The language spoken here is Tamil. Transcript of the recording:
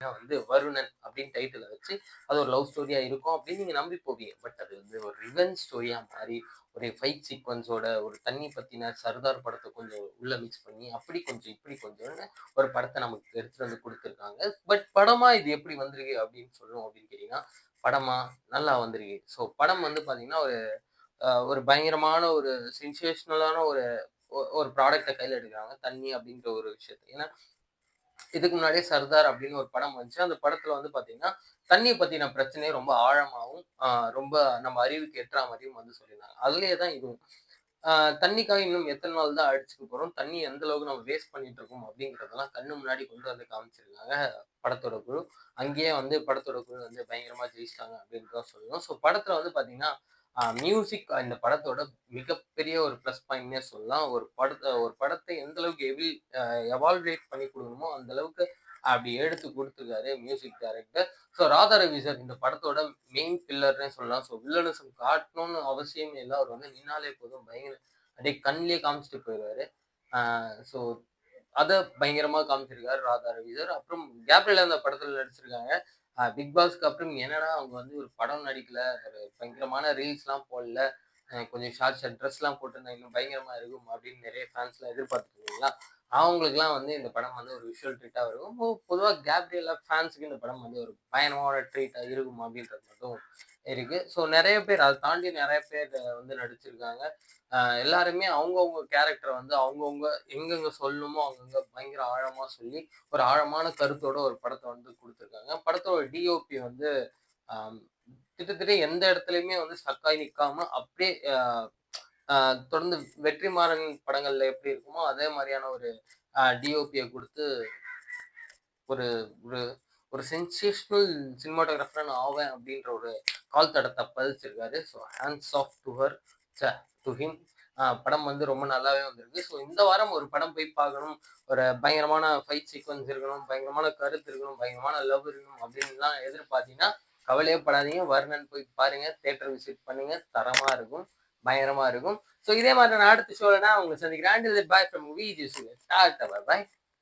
வந்து வருணன் அப்படின்னு டைட்டில வச்சு அது ஒரு லவ் ஸ்டோரியா இருக்கும் அப்படின்னு நீங்க நம்பி போவீங்க. பட் அது வந்து ஒரு ரிவெஞ்ச் ஸ்டோரியா மாறி ஒரு ஃபைட் சீக்வென்ஸோட ஒரு தண்ணி பத்தின சர்தார் படத்த கொஞ்சம் உள்ள மிக்ஸ் பண்ணி அப்படி கொஞ்சம் இப்படி கொஞ்சம்னு ஒரு படத்த நமக்கு எடுத்துட்டு வந்து குடுத்துருக்காங்க. பட் படமா இது எப்படி வந்திருக்கு அப்படின்னு சொல்லணும் அப்படின்னு கேட்டீங்கன்னா, படமா நல்லா வந்திருக்கு. ஸோ படம் வந்து பார்த்தீங்கன்னா, ஒரு பயங்கரமான ஒரு சென்சேஷனலான ஒரு ப்ராடக்ட்ட கையில எடுக்குறாங்க. தண்ணி அப்படின்ற ஒரு விஷயத்த. ஏன்னா இதுக்கு முன்னாடியே சர்தார் அப்படின்னு ஒரு படம் வந்துச்சு. அந்த படத்துல வந்து பார்த்தீங்கன்னா, தண்ணீய பத்தின பிரச்சனைய ரொம்ப ஆழமாவும், ரொம்ப நம்ம அறிவுக்கு எட்டுறா மாரியும் வந்து சொல்லியிருந்தாங்க. அதிலேயே தான் இதுவும். ஆ தண்ணிக்காக இன்னும் எத்தன நாள் தான் அடிச்சுக்க போறோம்? தண்ணி எந்த அளவுக்கு நம்ம வேஸ்ட் பண்ணிட்டு இருக்கோம் அப்படிங்கிறதெல்லாம் கண்ணு முன்னாடி கொண்டு வந்து காமிச்சிருக்காங்க படத்தோட குழு. அங்கேயே வந்து படத்தோட குழு வந்து பயங்கரமா ஜெயிச்சுட்டாங்க அப்படின்னு தான் சொல்லணும். ஸோ படத்துல வந்து பார்த்தீங்கன்னா, மியூசிக் இந்த படத்தோட மிகப்பெரிய ஒரு ப்ளஸ் பாயிண்ட்ன்னே சொல்லலாம். ஒரு படத்த எந்த அளவுக்கு எவால்வேட் பண்ணி குடுக்கணுமோ, அந்த அளவுக்கு அப்படி எடுத்து குடுத்துருக்காரு music director. So Radha Ravi sir இந்த படத்தோட மெயின் பில்லர்ன்னே சொல்லலாம். ஸோ வில்லனிசம் காட்டணும்னு அவசியமே இல்ல. அவர் வந்து நின்னாலே போதும் அப்படியே கண்லயே காமிச்சுட்டு போயிருவாரு. ஆ ஸோ அத பயங்கரமா காமிச்சிருக்காரு ராதா ரவி சார். அப்புறம் கேப்ரியல் அந்த படத்துல நடிச்சிருக்காங்க. பிக் பாஸ்க்கு அப்புறம் என்னடா அவங்க வந்து ஒரு படம் நடிக்கல, ஒரு பயங்கரமான ரீல்ஸ்லாம் போடல, கொஞ்சம் ஷார்ட் ட்ரெஸ்லாம் போட்டிருந்தா இன்னும் பயங்கரமா இருக்கும் அப்படின்னு நெறைய ஃபேன்ஸ்லாம் எதிர்பார்த்துட்டு இருந்தீங்களா? அவங்களுக்கெல்லாம் வந்து இந்த படம் வந்து ஒரு விஷுவல் ட்ரீட்டா இருக்கும். பொதுவா கேப்ரியல் ஃபேன்ஸ்க்கு இந்த படம் வந்து ஒரு பயங்கரமான ட்ரீட்டா இருக்கும் அப்படின்றது மட்டும் இருக்கு. ஸோ நெறைய பேர் அத தாண்டி நெறைய பேர் வந்து நடிச்சிருக்காங்க. எல்லாருமே அவங்கவங்க கேரக்டர வந்து அவங்கவங்க எங்கெங்க சொல்லணுமோ அங்கங்க பயங்கர ஆழமா சொல்லி, ஒரு ஆழமான கருத்தோட ஒரு படத்த வந்து குடுத்துருக்காங்க. படத்தோட டிஓபி வந்து ஆம் கிட்டத்தட்ட எந்த இடத்துலயுமே வந்து ஸ்டக் ஆயி நிக்காம அப்படியே அ அ தொடர்ந்து வெற்றிமாறன் படங்கள்ல எப்படி இருக்குமோ, அதே மாரியான ஒரு டிஓபிய குடுத்து ஒரு ஒரு ஒரு சென்சேஷனல் சினிமாட்டோகிராஃபரா நான் ஆவேன் அப்படின்ற ஒரு கால் தடத்த பதிச்சிருக்காரு. So hands off to her ச்ச டு ஹிம். படம் வந்து ரொம்ப நல்லாவே வந்திருக்கு. ஸோ இந்த வாரம் ஒரு படம் போய் பார்க்கணும். ஒரு பயங்கரமான ஃபைட் சீக்வென்ஸ் இருக்கணும், பயங்கரமான கருத்து இருக்கணும், பயங்கரமான லவ் இருக்கணும் அப்படின்லாம் எதிர்பார்த்தீங்கன்னா, கவலையே படாதீங்க. வர்ணன் போய் பாருங்க. தியேட்டர் விசிட் பண்ணுங்க. தரமா இருக்கும். பயங்கரமா இருக்கும். ஸோ இதே மாதிரி நான் அடுத்த ஷோல நான் உங்கள சந்திக்கிறேன். Until then bye from V G Surya. டாட்டா பாய் பாய்.